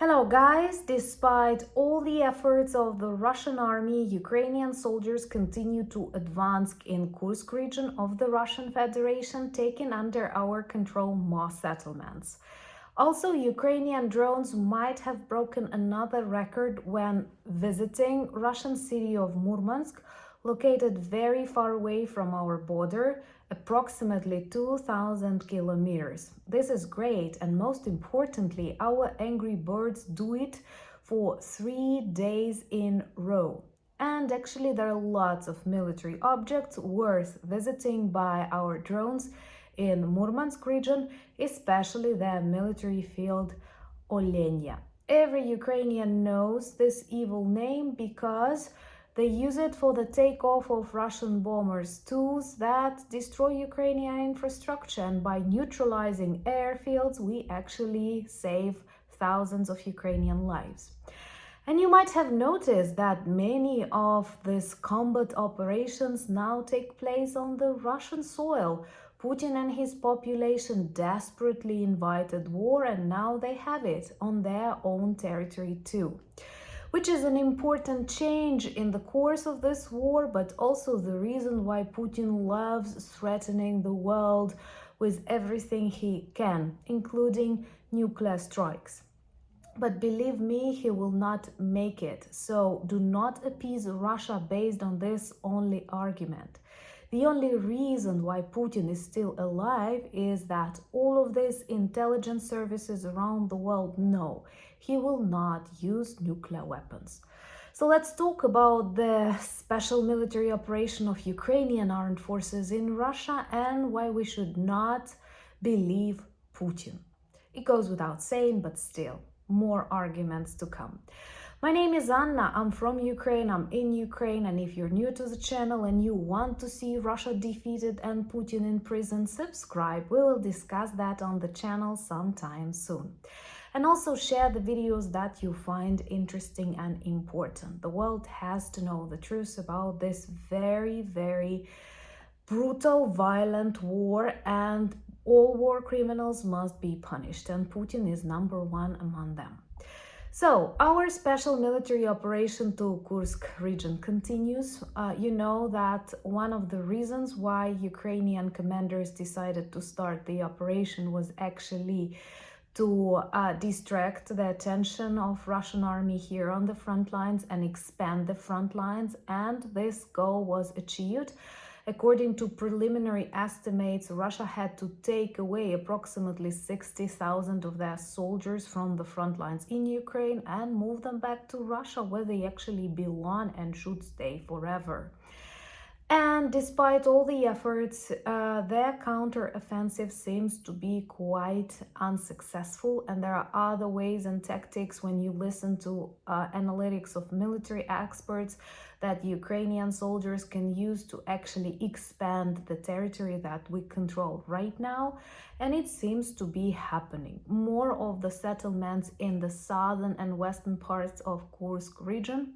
Hello guys, despite all the efforts of the Russian army, Ukrainian soldiers continue to advance in Kursk region of the Russian Federation, taking under our control more settlements. Also, Ukrainian drones might have broken another record when visiting Russian city of Murmansk, located very far away from our border, approximately 2,000 kilometers. This is great, and most importantly, our angry birds do it for 3 days in a row. And actually, there are lots of military objects worth visiting by our drones in Murmansk region, especially the military field Olenia. Every Ukrainian knows this evil name because they use it for the takeoff of Russian bombers, tools that destroy Ukrainian infrastructure, and by neutralizing airfields, we actually save thousands of Ukrainian lives. And you might have noticed that many of these combat operations now take place on the Russian soil. Putin and his population desperately invited war, and now they have it on their own territory too, which is an important change in the course of this war, but also the reason why Putin loves threatening the world with everything he can, including nuclear strikes. But believe me, he will not make it. So do not appease Russia based on this only argument. The only reason why Putin is still alive is that all of these intelligence services around the world know he will not use nuclear weapons. So let's talk about the special military operation of Ukrainian armed forces in Russia and why we should not believe Putin. It goes without saying, but still, more arguments to come. My name is Anna, I'm from Ukraine, I'm in Ukraine, and if you're new to the channel and you want to see Russia defeated and Putin in prison, subscribe. We will discuss that on the channel sometime soon. And also share the videos that you find interesting and important. The world has to know the truth about this very, very brutal, violent war, and all war criminals must be punished, and Putin is number one among them. So, our special military operation to Kursk region continues. You know that one of the reasons why Ukrainian commanders decided to start the operation was actually to distract the attention of Russian army here on the front lines and expand the front lines, and this goal was achieved. According to preliminary estimates, Russia had to take away approximately 60,000 of their soldiers from the front lines in Ukraine and move them back to Russia, where they actually belong and should stay forever. And despite all the efforts, their counter-offensive seems to be quite unsuccessful, and there are other ways and tactics when you listen to analytics of military experts that Ukrainian soldiers can use to actually expand the territory that we control right now, and it seems to be happening. More of the settlements in the southern and western parts of Kursk region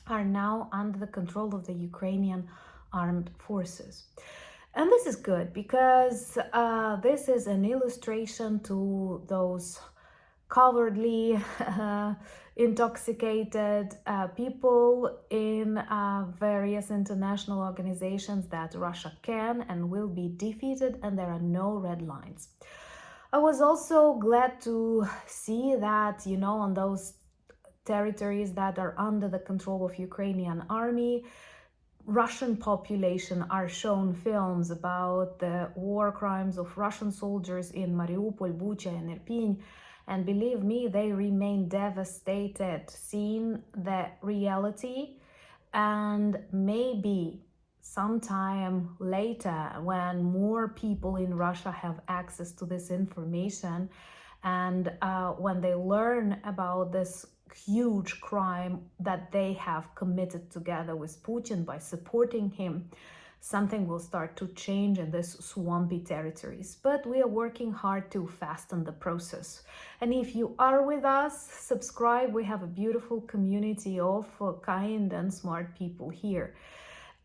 are now under the control of the Ukrainian armed forces. And this is good because this is an illustration to those cowardly, intoxicated people in various international organizations that Russia can and will be defeated, and there are no red lines. I was also glad to see that, on those territories that are under the control of Ukrainian army, Russian population are shown films about the war crimes of Russian soldiers in Mariupol, Bucha, and Irpin, and believe me, they remain devastated seeing the reality. And maybe sometime later, when more people in Russia have access to this information, and when they learn about this huge crime that they have committed together with Putin by supporting him, something will start to change in these swampy territories. But we are working hard to fasten the process. And if you are with us, subscribe. We have a beautiful community of kind and smart people here.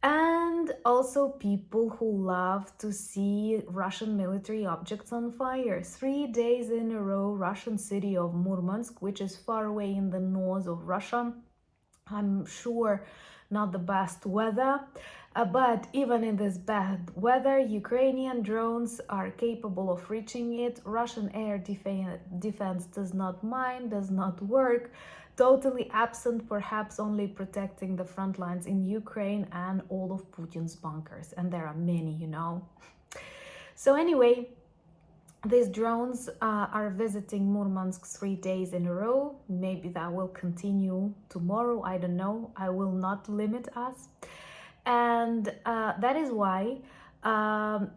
And also people who love to see Russian military objects on fire. 3 days in a row, Russian city of Murmansk, which is far away in the north of Russia, I'm sure not the best weather, but even in this bad weather, Ukrainian drones are capable of reaching it. Russian air defense does not mind, does not work, totally absent, perhaps only protecting the front lines in Ukraine and all of Putin's bunkers. And there are many, you know. So anyway, these drones are visiting Murmansk 3 days in a row. Maybe that will continue tomorrow. I don't know. I will not limit us. And that is why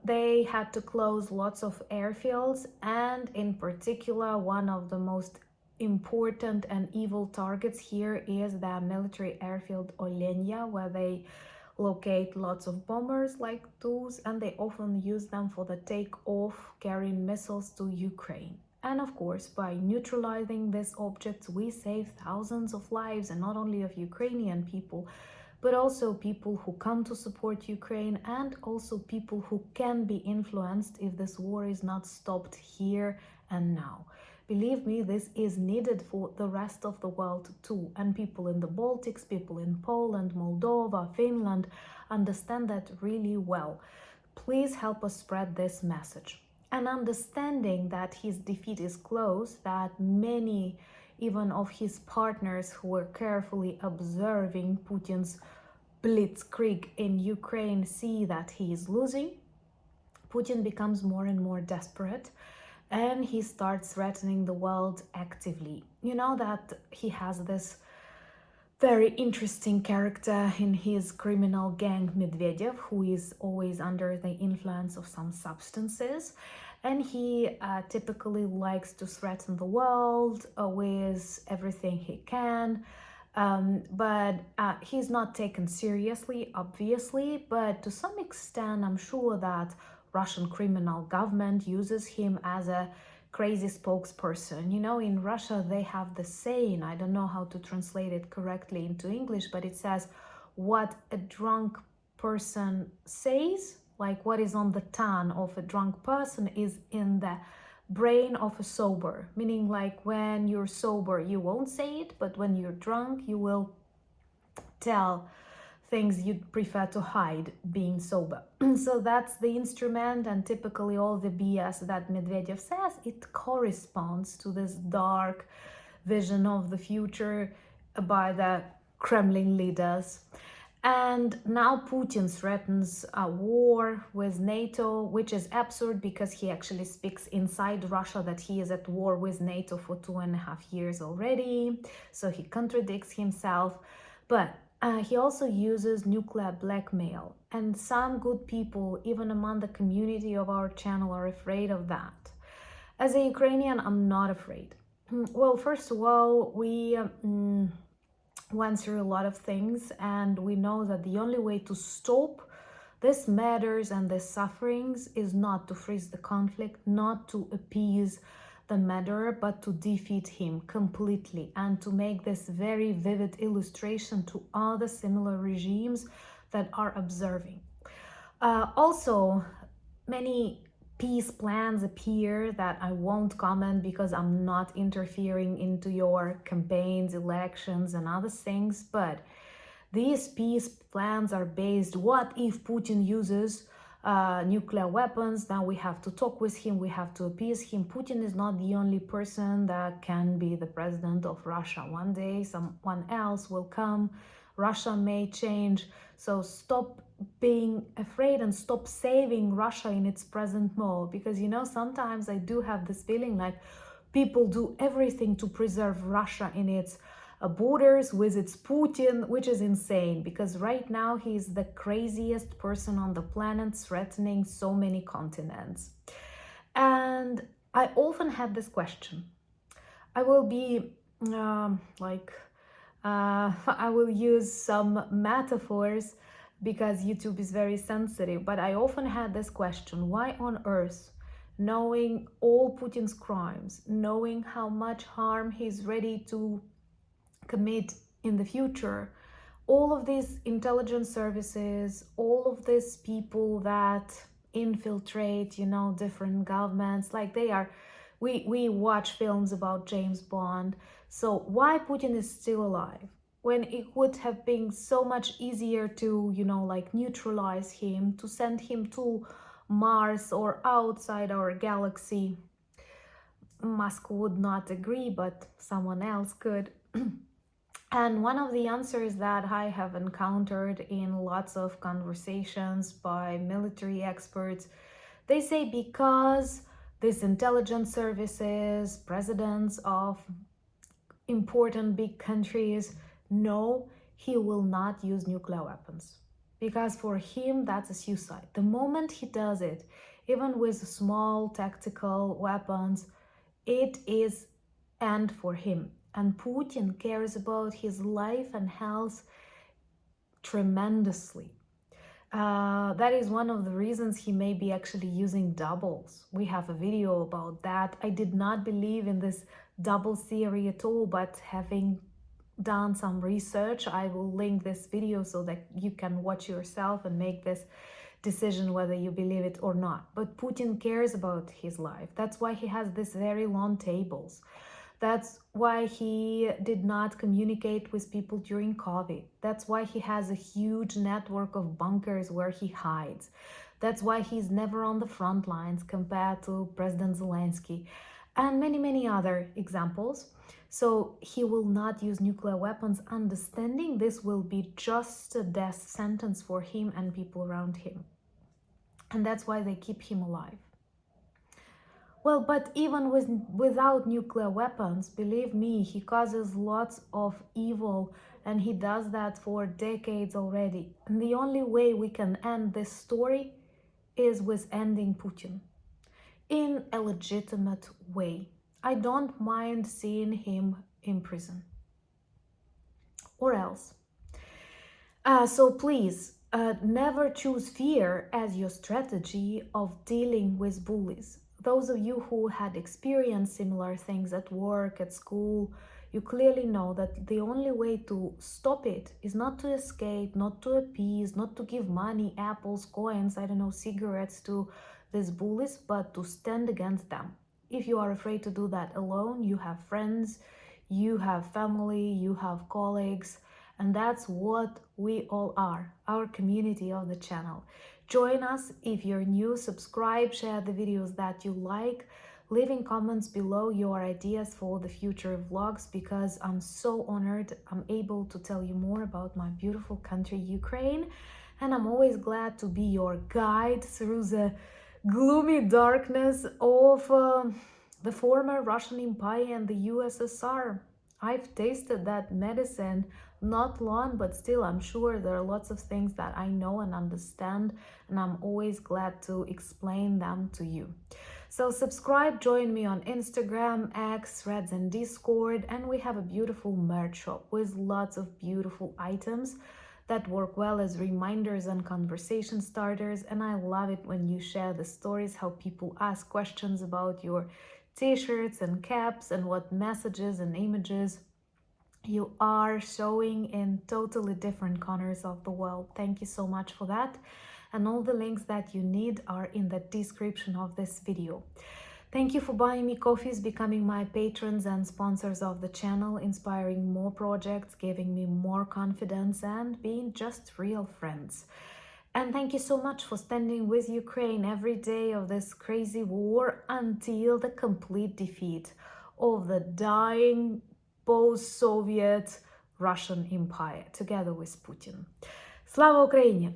they had to close lots of airfields. And in particular, one of the most important and evil targets here is the military airfield Olenya, where they locate lots of bombers like those, and they often use them for the takeoff carrying missiles to Ukraine. And of course, by neutralizing these objects, we save thousands of lives, and not only of Ukrainian people, but also people who come to support Ukraine, and also people who can be influenced if this war is not stopped here and now. Believe me, this is needed for the rest of the world too. And people in the Baltics, people in Poland, Moldova, Finland understand that really well. Please help us spread this message. And understanding that his defeat is close, that many even of his partners who were carefully observing Putin's blitzkrieg in Ukraine see that he is losing, Putin becomes more and more desperate, and he starts threatening the world actively. You know that he has this very interesting character in his criminal gang, Medvedev, who is always under the influence of some substances. And he typically likes to threaten the world with everything he can. But he's not taken seriously, obviously. But to some extent, I'm sure that Russian criminal government uses him as a crazy spokesperson. You know, in Russia, they have the saying, I don't know how to translate it correctly into English, but it says, what a drunk person says, like what is on the tongue of a drunk person is in the brain of a sober, meaning like when you're sober, you won't say it, but when you're drunk, you will tell things you'd prefer to hide being sober. So that's the instrument, and typically all the BS that Medvedev says, it corresponds to this dark vision of the future by the Kremlin leaders. And now Putin threatens a war with NATO, which is absurd because he actually speaks inside Russia that he is at war with NATO for 2.5 years already. So he contradicts himself. But he also uses nuclear blackmail. And some good people, even among the community of our channel, are afraid of that. As a Ukrainian, I'm not afraid. Well, first of all, we went through a lot of things, and we know that the only way to stop this matters and the sufferings is not to freeze the conflict, not to appease the murderer, but to defeat him completely, and to make this very vivid illustration to other similar regimes that are observing. Also, many peace plans appear that I won't comment because I'm not interfering into your campaigns, elections, and other things, but these peace plans are based, what if Putin uses nuclear weapons, then we have to talk with him, we have to appease him. Putin is not the only person that can be the president of Russia. One day someone else will come, Russia may change. So stop being afraid and stop saving Russia in its present mode, because you know, sometimes I do have this feeling like people do everything to preserve Russia in its borders with its Putin, which is insane, because right now he's the craziest person on the planet, threatening so many continents. And I often had this question. I will be I will use some metaphors because YouTube is very sensitive, but I often had this question: why on earth, knowing all Putin's crimes, knowing how much harm he's ready to commit in the future, all of these intelligence services, all of these people that infiltrate, different governments, like they are, we watch films about James Bond. So why Putin is still alive when it would have been so much easier to, like neutralize him, to send him to Mars or outside our galaxy? Musk would not agree, but someone else could. And one of the answers that I have encountered in lots of conversations by military experts, they say because these intelligence services, presidents of important big countries know he will not use nuclear weapons. Because for him, that's a suicide. The moment he does it, even with small tactical weapons, it is end for him. And Putin cares about his life and health tremendously. That is one of the reasons he may be actually using doubles. We have a video about that. I did not believe in this double theory at all, but having done some research, I will link this video so that you can watch yourself and make this decision whether you believe it or not. But Putin cares about his life. That's why he has these very long tables. That's why he did not communicate with people during COVID. That's why he has a huge network of bunkers where he hides. That's why he's never on the front lines compared to President Zelensky, and many, many other examples. So he will not use nuclear weapons, understanding this will be just a death sentence for him and people around him. And that's why they keep him alive. Well, but even without nuclear weapons, believe me, he causes lots of evil, and he does that for decades already. And the only way we can end this story is with ending Putin in a legitimate way. I don't mind seeing him in prison. Or else. So please, never choose fear as your strategy of dealing with bullies. Those of you who had experienced similar things at work, at school, you clearly know that the only way to stop it is not to escape, not to appease, not to give money, apples, coins, I don't know, cigarettes to these bullies, but to stand against them. If you are afraid to do that alone, you have friends, you have family, you have colleagues, and that's what we all are, our community of the channel. Join us if you're new, subscribe, share the videos that you like, leaving comments below your ideas for the future vlogs, because I'm so honored I'm able to tell you more about my beautiful country, Ukraine, and I'm always glad to be your guide through the gloomy darkness of the former Russian Empire and the USSR. I've tasted that medicine, not long, but still I'm sure there are lots of things that I know and understand, and I'm always glad to explain them to you. So subscribe, join me on Instagram, X, Threads, and Discord, and we have a beautiful merch shop with lots of beautiful items that work well as reminders and conversation starters. And I love it when you share the stories, how people ask questions about your t-shirts and caps and what messages and images you are showing in totally different corners of the world. Thank you so much for that. And all the links that you need are in the description of this video. Thank you for buying me coffees, becoming my patrons and sponsors of the channel, inspiring more projects, giving me more confidence, and being just real friends. And thank you so much for standing with Ukraine every day of this crazy war until the complete defeat of the dying post-Soviet Russian Empire, together with Putin. Slava Ukraini!